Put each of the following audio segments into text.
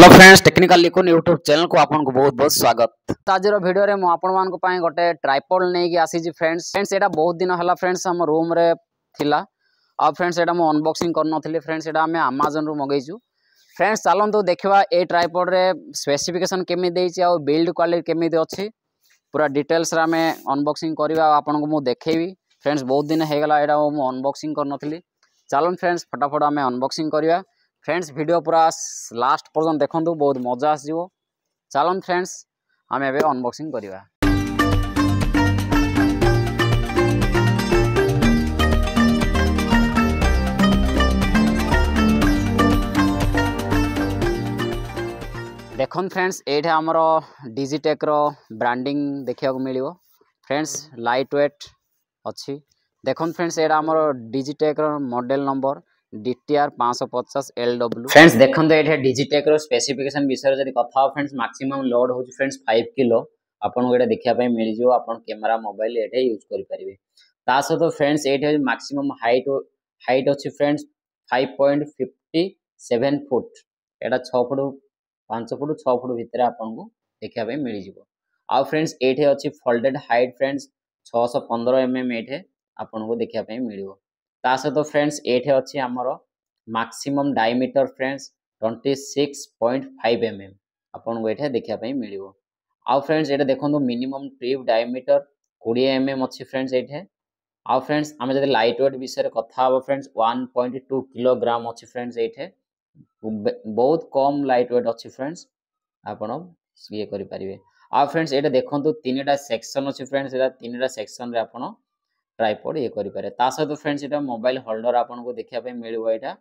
Hello friends, technical लिखुन YouTube channel को आपको बहुत बहुत स्वागत। आज वीडियो रे मुझे गोटे ट्राइपॉड नहीं आसी फ्रेंड्स एटा बहुत दिन है फ्रेंड्स हम रूम रे थिला आ फ्रेंड्स एटा मु अनबॉक्सिंग करनथली फ्रेंड्स एटा हमें अमेज़न रु मगैछु। फ्रेंड्स चलंतु देखिबा ए ट्राइपॉड रे स्पेसिफिकेशन केमि देइछि आ बिल्ड क्वालिटी केमि अछि पूरा डिटेल्स रे हमें अनबॉक्सिंग करबा आपनको मु देखेबी। फ्रेंड्स बहुत दिन हे गला एटा मु अनबॉक्सिंग करनथली। चलन फ्रेंड्स फटाफट हमें अनबॉक्सिंग करबा। फ्रेंड्स वीडियो पूरा लास्ट पर्यटन देखो बहुत मजा आसो। चलन फ्रेंड्स आम ए अनबॉक्सिंग करवा। देखन फ्रेंड्स ये आमर डिजिटेक रो ब्रांडिंग देखा मिलो। फ्रेंड्स लाइट वेट अच्छी देखन फ्रेंड्स ये आमर डिजिटेक रो model number DTR 550 LW। Friends देखो ये डिजिटेक रो स्पेसिफिकेशन विषय जब कथा फ्रेंड्स मैक्सिमम लोड हो फ्रेंड्स 5 किलो आपको ये देखा मिल जाओ। आप कैमेरा मोबाइल ये यूज करेंगे। ता सहित फ्रेंड्स ये मैक्सिमम हाइट अच्छी फ्रेंड्स 5.57 फुट एटा 6 फुट 5 फुट 6 फुट भितर आपको देखा मिल जाओ। आ फ्रेंड्स ये अच्छी फोल्डेड हाइट फ्रेंड्स 615 mm ये आपको देखा मिल। ता सहित फ्रेंड्स ये अच्छी आमर मैक्सिमम डायमीटर फ्रेंड्स 26.5 mm आपको ये देखा मिल। आउ फ्रेंड्स ये देखो मिनिमम ट्रिप डायमीटर 20 mm अच्छी फ्रेंड्स ये। आउ फ्रेंड्स आम जब लाइट वेट विषय कथा फ्रेंड्स 1.2 किलोग्राम अच्छी फ्रेंड्स ये बहुत कम लाइट वेट अच्छी फ्रेंड्स आपड़ ये करेंगे। आ फ्रेंड्स ये देखो 3टा सेक्शन अच्छी फ्रेंड्स 3टा सेक्शन रे आपड़ ट्राइपॉड ये करेंगे। ता सहित फ्रेंड्स ये मोबाइल होल्डर आपको देखा मिल। यहाँ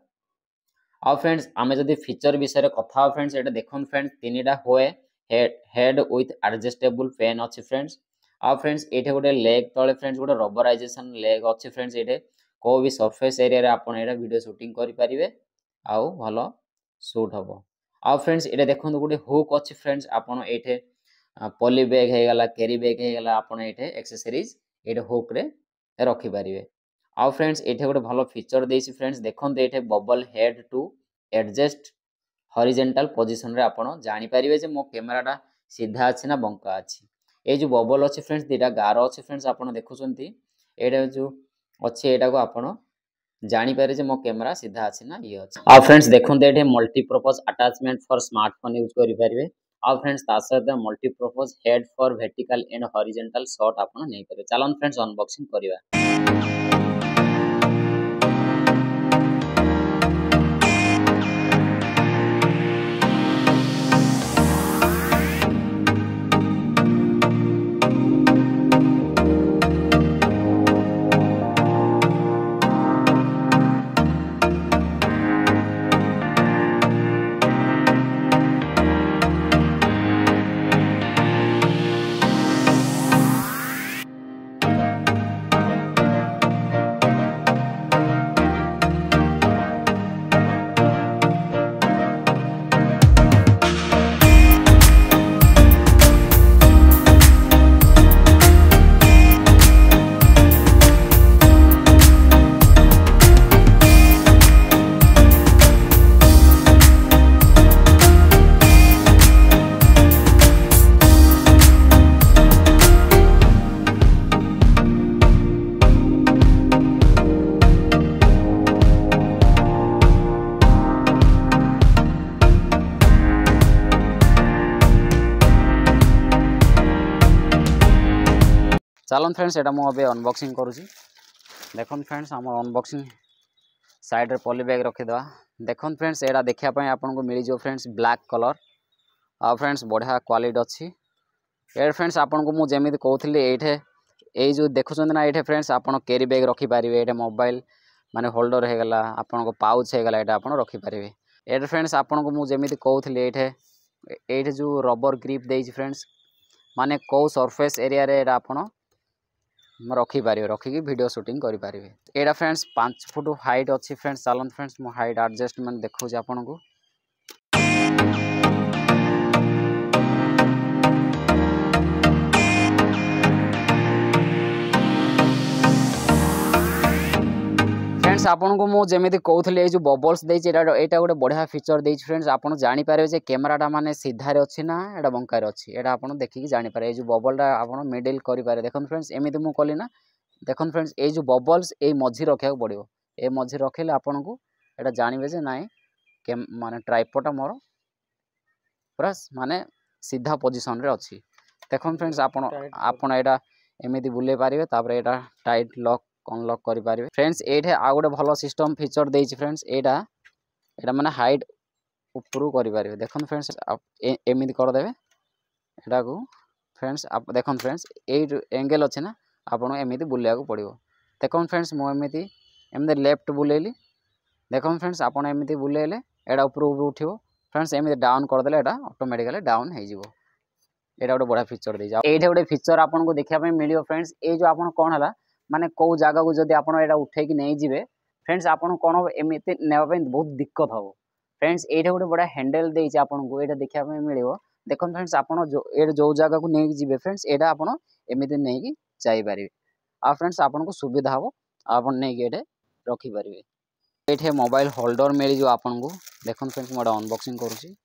आ फ्रेंड्स आम जब फीचर विषय कथा फ्रेंड्स ये देखो फ्रेंड्स 3टा हुए हेड विथ एडजस्टेबल पेन अच्छी फ्रेंड्स। आ फ्रेंड्स ये गोटे लेग तले फ्रेंड्स गोटे रबराइजेशन लेग अच्छी फ्रेंड्स ये को भी सरफेस एरिया आप वीडियो शूटिंग करेंगे आउ भल शूट हम। आ फ्रेंड्स ये देखो गोटे हुक अच्छी फ्रेंड्स आपड़ ये पॉली बैग होगा कैरी बैग होगा आपड़ ये एक्सेसरीज ये हुक रे रखिपारे। आउ फ्रेंड्स ये गोटे भल फीचर देसी फ्रेंड्स देखो ये bubble head to adjust horizontal position रे आपण जानि पारिबे जे मो कैमराटा सीधा अच्छी ना बंका अच्छी। ये जो बबल अच्छी फ्रेंड्स दीटा गार अच्छी फ्रेंड्स आपड़ देखुंत ये जो अच्छे यहाँ को आपड़ जानीपारे जे मो कैमरा सीधा अच्छी ना ये अच्छे। आ फ्रेंड्स देखो ये multipurpose attachment for smartphone use करेंगे। आ फ्रेंड्स सहित multipurpose head for vertical and horizontal shot आप नहीं पारे। चलन फ्रेंड्स अनबॉक्सिंग करवा। चलन फ्रेंड्स ये मुझे अनबॉक्सिंग करुँची। देखन फ्रेंड्स आम अनबॉक्सिंग साइड रे पॉली बैग रखीदा। देखन फ्रेंड्स यहाँ देखापी आपको मिल जाओ फ्रेंड्स ब्लैक कलर आ फ्रेंड्स बढ़िया क्वालिटी अच्छी। ये फ्रेंड्स आपको मुझे जमी कहती ये जो देखुं ना ये फ्रेंड्स आप कैरी बैग रखिपारे। ये मोबाइल माने होल्डर होगा आपको पाउच होगा ये आप रखिपारे। ये फ्रेंड्स आपको मुझे जमी कहती ये जो रबर ग्रिप दे फ्रेंड्स माने कौ सरफेस एरिया रे आप रखिपारे रखिकी वीडियो शूटिंग करेंगे। यहाँ फ्रेंड्स 5 फुट हाइट अच्छी फ्रेंड्स। चलन फ्रेंड्स मो हाइट एडजस्टमेंट देखो आपन को। फ्रेंड्स आपन को मु जेमिति कहउथले ए जो बबल्स देछि एटा गोटे बढ़िया फीचर देछि फ्रेंड्स आपन जानि पारे जे कैमराटा माने सीधा रे अछि ना एटा बंका रे अछि एटा आपन देखि कि जानि पारे ए जो बबलटा आपन मिडिल करि पारे देखन फ्रेंड्स एमिति मु कली ना देखन फ्रेंड्स ए जो बबल्स ए मझी रखिया पड़ियो ए मझी रखिले आपन को एटा जानिबे जे नाइ माने ट्राइपॉडटा मोर पूरा माने सीधा पोजीशन रे अछि देखन फ्रेंड्स आपन एटा एमिति बुले पारिबे तापर एटा टाइट लॉक अनलॉक करि पारिबे फ्रेंड्स एठे आ गोटे भलो सिस्टम फीचर देछि फ्रेंड्स एटा माने हाइट ऊपरू करि पारिबे देखन फ्रेंड्स एमिति कर देबे एटा को फ्रेंड्स आप देखन फ्रेंड्स ए एंगल अछि ना आपन एमिति बुलिया को पड़िबो देखन फ्रेंड्स मो एमिति लेफ्ट बुलेली देखन फ्रेंड्स आपन एमिति बुलेले एटा ऊपरू उठिबो फ्रेंड्स एमिति डाउन कर देले एटा ऑटोमेटिकली डाउन हे जिवो एटा गोटे बड़ा फीचर दे जा एठे गोटे फीचर आपन को देखिया पे मिलियो फ्रेंड्स ए जो आपन कोन हला माने को जागा को जदी आपन एटा उठे कि नै जिवे फ्रेंड्स आपन कोन एमिति नेबा पे बहुत दिक्कत हो फ्रेंड्स एठे गोटे बड़ा हैंडल देछि आपन को एटा देखिया पे मिलियो देखन फ्रेंड्स आपन जो जागा को नै जिवे फ्रेंड्स एटा आपन एमिति नै कि जाई पारिबे आ फ्रेंड्स आपन को सुविधा हो आपन नै कि एठे रखि पारिबे एठे मोबाइल होल्डर मिली जो आपन को देखन फ्रेंड्स मोडा अनबॉक्सिंग करूची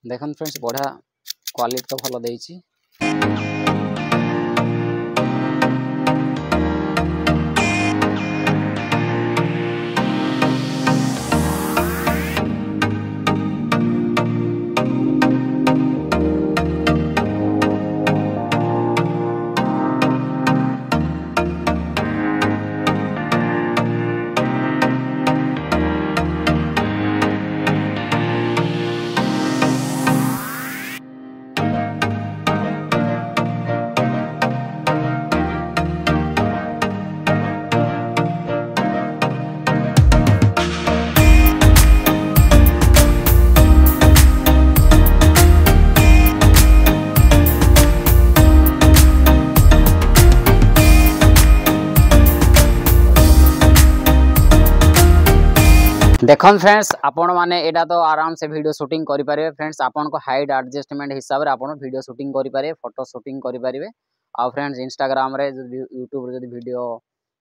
देखन फ्रेंड्स बड़ा क्वालिटी तो भलो देछि देखन फ्रेंड्स आपण माने एटा तो आराम से वीडियो शूटिंग करि पारे फ्रेंड्स आपण को हाइट एडजस्टमेंट हिसाब रे आपण वीडियो शूटिंग करि पारे फोटो शूटिंग करि पारे आ फ्रेंड्स इंस्टाग्राम रे यूट्यूब रे जदी वीडियो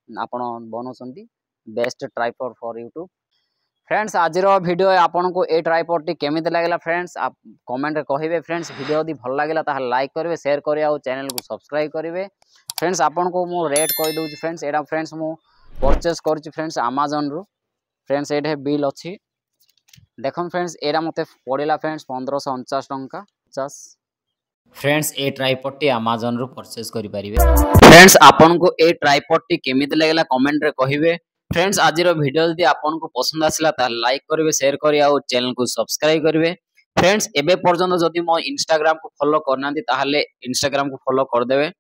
आपण बनोसंती best tripod for YouTube friends आज रो वीडियो आपण को ए ट्राइपॉड टी केमिति लागला फ्रेंड्स आप कमेंट रे कहिबे फ्रेंड्स वीडियो यदि भल लागला ता लाइक करबे शेयर करबे आ चैनल को सब्सक्राइब करबे फ्रेंड्स आपण को मो रेट कहि दउची फ्रेंड्स एटा फ्रेंड्स मो परचेस करची फ्रेंड्स Amazon रो फ्रेंड्स एठे बिल अच्छी देखन फ्रेंड्स एरा मते पड़ेला फ्रेंड्स 1549 टंका 50 फ्रेंड्स ए ट्राइपॉड टी Amazon रो परचेस करि परिबे फ्रेंड्स आपन को ए ट्राइपॉड टी केमिति लागला कमेंट रे कहिबे फ्रेंड्स आज रो वीडियो यदि आपन को पसंद आसला ता लाइक करबे शेयर करिए आ चैनल को सब्सक्राइब करबे फ्रेंड्स एबे पर्यंत जदि मो इंस्टाग्राम को फॉलो करनांती ताहाले इंस्टाग्राम को फॉलो कर देबे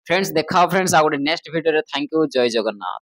फ्रेंड्स देखा फ्रेंड्स आ गोटे नेक्स्ट वीडियो रे थैंक यू जय जगन्नाथ।